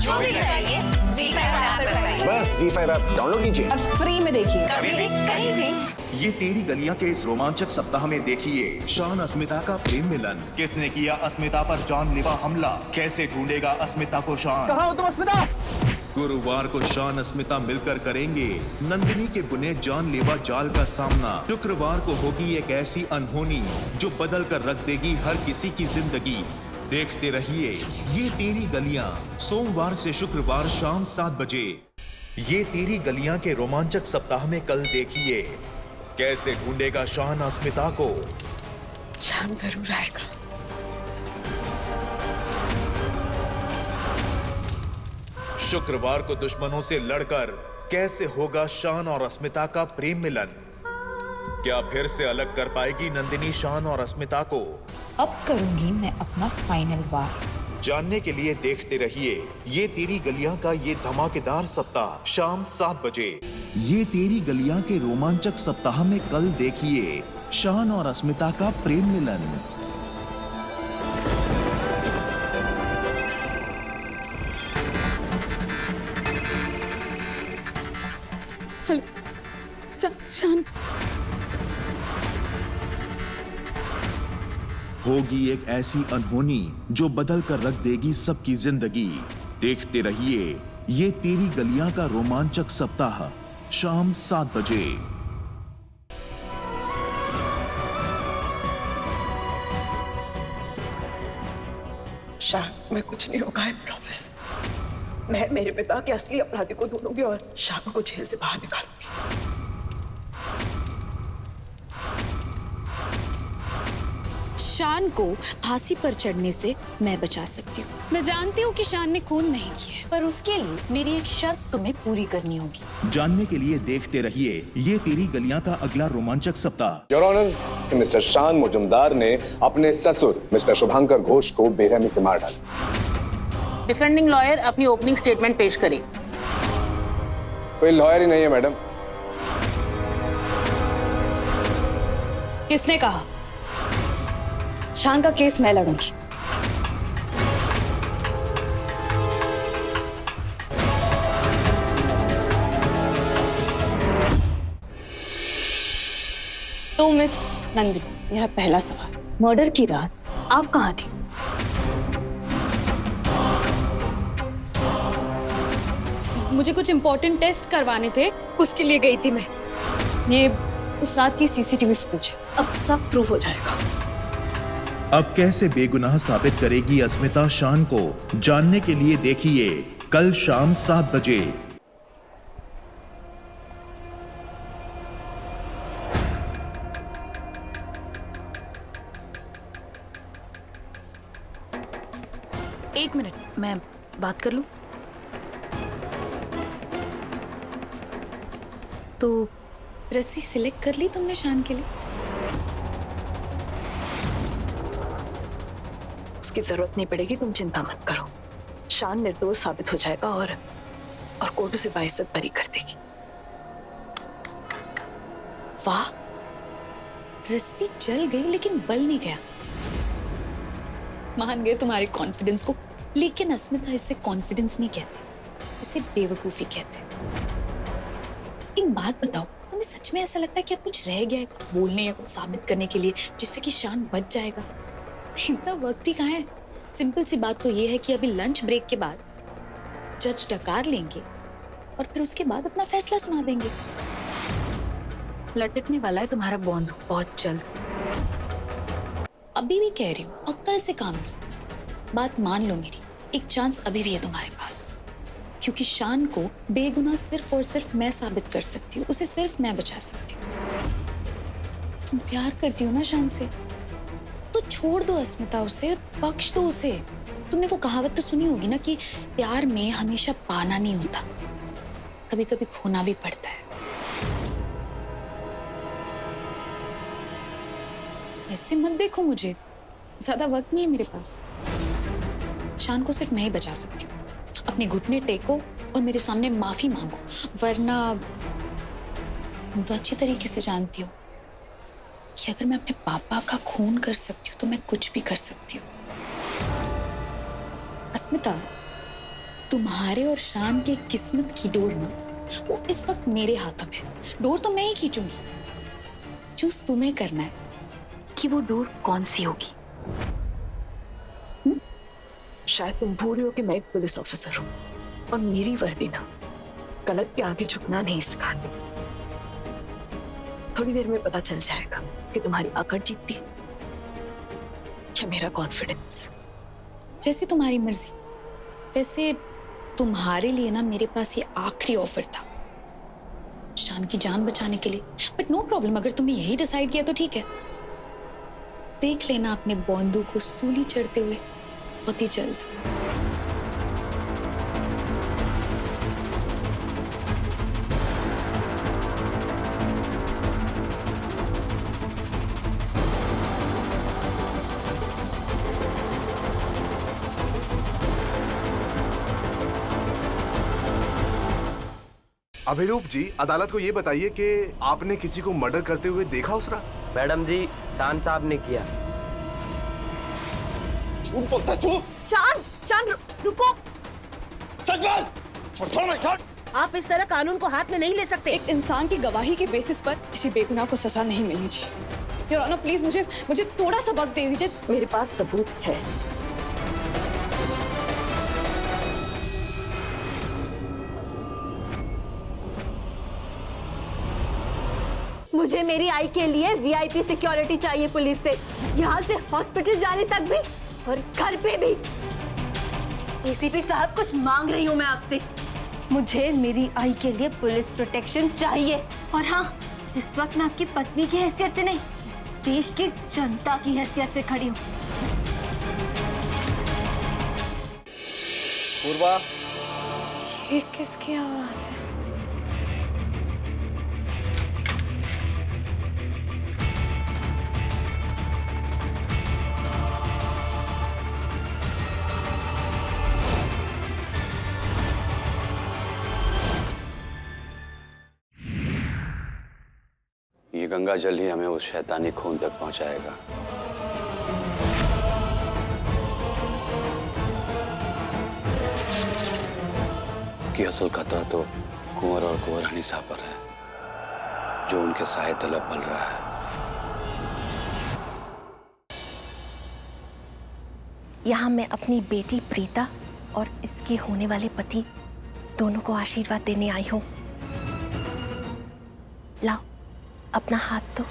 जो भी चाहिए ZEE5 ऐप पर पाइए। बस ZEE5 ऐप डाउनलोड कीजिए और फ्री में देखिए, कभी भी कहीं भी। ये तेरी गलियां के इस रोमांचक सप्ताह में देखिए शान अस्मिता का प्रेम मिलन। किसने किया अस्मिता पर जानलेवा हमला, कैसे ढूंढेगा अस्मिता को शान। कहाँ हो तुम अस्मिता? गुरुवार को शान अस्मिता मिलकर करेंगे नंदिनी के बुने जानलेवा जाल का सामना। शुक्रवार को होगी एक ऐसी अनहोनी जो बदल कर रख देगी हर किसी की जिंदगी। देखते रहिए ये तेरी गलियां, सोमवार से शुक्रवार शाम 7 बजे। ये तेरी गलियां के रोमांचक सप्ताह में कल देखिए कैसे ढूंढेगा शान अस्मिता को। शान जरूर आएगा। शुक्रवार को दुश्मनों से लड़कर कैसे होगा शान और अस्मिता का प्रेम मिलन। क्या फिर से अलग कर पाएगी नंदिनी शान और अस्मिता को? अब करूंगी मैं अपना फाइनल वार। जानने के लिए देखते रहिए ये तेरी गलियां का ये धमाकेदार सप्ताह शाम 7 बजे। ये तेरी गलियां के रोमांचक सप्ताह में कल देखिए शान और अस्मिता का प्रेम मिलन। हेलो शान। होगी एक ऐसी अनहोनी जो बदल कर रख देगी सबकी जिंदगी। देखते रहिए ये तेरी गलियां का रोमांचक सप्ताह शाम 7 बजे। शान, मैं कुछ नहीं होगा, आई प्रॉमिस। मैं मेरे पिता के असली अपराधी को ढूंढूंगी और शान को जेल से बाहर निकालूंगी। शान को फांसी पर चढ़ने से मैं बचा सकती हूँ। मैं जानती हूँ कि शान ने खून नहीं किया, पर उसके लिए मेरी एक शर्त तुम्हें पूरी करनी होगी। जानने के लिए देखते रहिए ये तेरी गलियां का अगला रोमांचक सप्ताह। योर ऑनर, मिस्टर शान मुजुमदार ने अपने ससुर मिस्टर शुभंकर घोष को बेरहमी से मार डाला। डिफेंडिंग लॉयर अपनी ओपनिंग स्टेटमेंट पेश करे। कोई लॉयर ही नहीं है मैडम। किसने कहा? शान का केस मैं लड़ूंगी। तो मिस नंदिनी, मेरा पहला सवाल, मर्डर की रात आप कहाँ थी? मुझे कुछ इम्पोर्टेंट टेस्ट करवाने थे, उसके लिए गई थी मैं। ये उस रात की सीसीटीवी फुटेज है। अब सब प्रूव हो जाएगा। अब कैसे बेगुनाह साबित करेगी अस्मिता शान को? जानने के लिए देखिए कल शाम 7 बजे। एक मिनट, मैं बात कर लूं? तो रस्सी सिलेक्ट कर ली तुमने शान के लिए? उसकी जरूरत नहीं पड़ेगी, तुम चिंता मत करो। शान निर्दोष साबित हो जाएगा और कोर्ट उसे बाइज्जत बरी कर देगी। वाह, रस्सी जल गई लेकिन बल नहीं गया। मान गए तुम्हारे कॉन्फिडेंस को, लेकिन अस्मिता इसे कॉन्फिडेंस नहीं कहते, इसे बेवकूफी कहते। एक बात बताओ, तुम्हें सच में ऐसा लगता है कि अब कुछ रह गया है, कुछ बोलने या कुछ साबित करने के लिए, जिससे कि शान बच जाएगा? इतना वक्त ही कहाँ है। सिंपल सी बात तो ये है कि अभी लंच ब्रेक के बाद जज डकार लेंगे और फिर उसके बाद अपना फैसला सुना देंगे। लटकने वाला है तुम्हारा बॉन्ड बहुत जल्द। अभी भी कह रही हूँ, अक्ल से काम लो। बात मान लो मेरी, एक चांस अभी भी है तुम्हारे पास, क्योंकि शान को बेगुनाह सिर्फ और सिर्फ मैं साबित कर सकती हूँ, उसे सिर्फ मैं बचा सकती हूँ। तुम प्यार करती हो ना शान से, तो छोड़ दो अस्मिता, उसे बख्श दो उसे। तुमने वो कहावत तो सुनी होगी ना कि प्यार में हमेशा पाना नहीं होता, कभी कभी खोना भी पड़ता है। ऐसे मत देखो मुझे, ज्यादा वक्त नहीं है मेरे पास। शान को सिर्फ मैं ही बचा सकती हूँ। अपने घुटने टेको और मेरे सामने माफी मांगो, वरना तुम तो अच्छी तरीके से जानती हो कि अगर मैं अपने पापा का खून कर सकती हूँ तो मैं कुछ भी कर सकती हूँ। अस्मिता, तुम्हारे और शान के किस्मत की डोर ना, वो इस वक्त मेरे हाथों में। डोर तो मैं ही खींचूंगी। चूज तुम्हें करना है कि वो डोर कौन सी होगी। शायद तुम भूल रहे हो कि मैं एक पुलिस ऑफिसर हूँ और मेरी वर्दी ना गलत के आगे झुकना नहीं सिखाती। थोड़ी देर में पता चल जाएगा कि तुम्हारी अकड़ जीतती है या मेरा कॉन्फिडेंस। जैसे तुम्हारी मर्जी। वैसे तुम्हारे लिए ना मेरे पास ये आखिरी ऑफर था शान की जान बचाने के लिए। बट नो प्रॉब्लम, अगर तुमने यही डिसाइड किया तो ठीक है। देख लेना अपने बॉन्धु को सूली चढ़ते हुए बहुत ही जल्द। अभिरूप जी, अदालत को ये बताइए कि आपने किसी को मर्डर करते हुए देखा उस रात? मैडम जी, शान साहब ने किया। झूठ बोलता है, चुप। शान रुको। सच बोल। छोड़ मैं, छोड़। आप इस तरह कानून को हाथ में नहीं ले सकते। एक इंसान की गवाही के बेसिस पर किसी बेगुनाह को सजा नहीं मिलनी चाहिए। योर ऑनर, प्लीज मुझे थोड़ा सा वक्त दे दीजिए। मेरे पास सबूत है। मुझे मेरी आई के लिए वीआईपी सिक्योरिटी चाहिए पुलिस से, यहाँ से हॉस्पिटल जाने तक भी और घर पे भी। एसीपी साहब, कुछ मांग रही हूँ मैं आपसे। मुझे मेरी आई के लिए पुलिस प्रोटेक्शन चाहिए। और हाँ, इस वक्त मैं आपकी पत्नी की हैसियत से नहीं, इस देश की जनता की हैसियत से खड़ी हूँ। पूर्वा, ये किसकी आवाज है? ये गंगा जल ही हमें उस शैतानी खून तक पहुंचाएगा। कि असल खतरा तो कुंवर और कुंवरानी साहब पर है, जो उनके साए तले पल रहा है। यहाँ मैं अपनी बेटी प्रीता और इसके होने वाले पति दोनों को आशीर्वाद देने आई हूँ। लाओ अपना हाथ दो।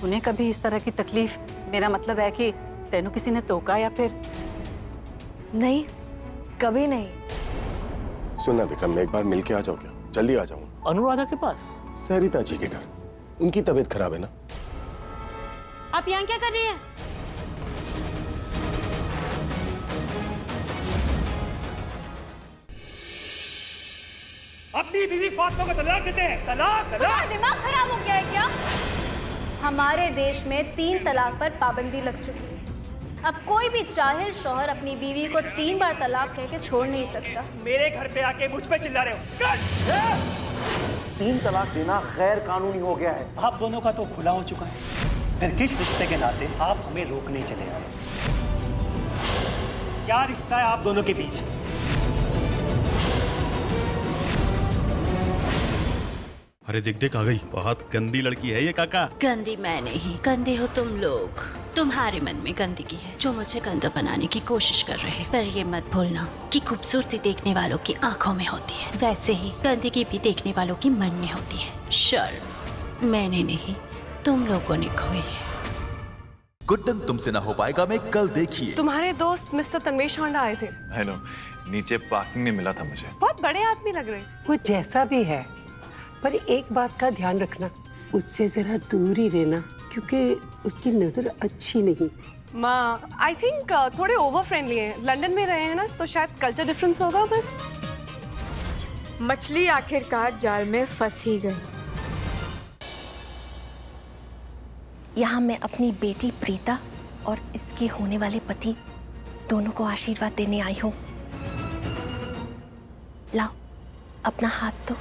तूने कभी इस तरह की तकलीफ, मेरा मतलब है कि तेनू किसी ने टोका या फिर? नहीं, कभी नहीं। सुनना विक्रम, एक बार मिल के आ जाओ क्या? जल्दी आ जाऊँ। अनुराधा के पास? सरिता जी के घर। उनकी तबीयत खराब है ना। आप यहाँ क्या कर रही हैं? अपनी बीवी फातिमा को तलाक देते हैं। तलाक, तलाक। दिमाग खराब हो गया है क्या? हमारे देश में 3 तलाक पर पाबंदी लग चुकी है। अब कोई भी जाहिल शौहर अपनी बीवी को 3 बार तलाक कह के छोड़ नहीं सकता। मेरे घर पे आके मुझ पे चिल्ला रहे हो। 3 तलाक देना गैर कानूनी हो गया है। आप दोनों का तो खुला हो चुका है, फिर किस रिश्ते के नाते आप हमें रोकने चले आए? क्या रिश्ता है आप दोनों के बीच? अरे देख देख, आ गई। बहुत गंदी लड़की है ये काका। गंदी मैं नहीं, गंदे हो तुम लोग। तुम्हारे मन में गंदगी है जो मुझे गंदा बनाने की कोशिश कर रहे हैं। पर ये मत भूलना कि खूबसूरती देखने वालों की आंखों में होती है, वैसे ही गंदगी भी देखने वालों की मन में होती है। शर्म मैंने नहीं, तुम लोगों ने खोई है। गुड्डन तुमसे ना हो पाएगा मैं कल देखिए। तुम्हारे दोस्त मिस्टर तन्वेश हांडा आए थे। हेलो, नीचे पार्किंग में मिला था मुझे। बहुत बड़े आदमी लग रहे थे। वो जैसा भी है, पर एक बात का ध्यान रखना, उससे जरा दूर ही रहना, क्योंकि उसकी नजर अच्छी नहीं। माँ, आई थिंक थोड़े ओवर फ्रेंडली हैं। लंदन में रहे हैं ना, तो शायद कल्चर डिफरेंस होगा बस। मछली आखिरकार जाल में फंस ही गई। यहाँ मैं अपनी बेटी प्रीता और इसके होने वाले पति दोनों को आशीर्वाद देने आई हूँ। लाओ अपना हाथ दो।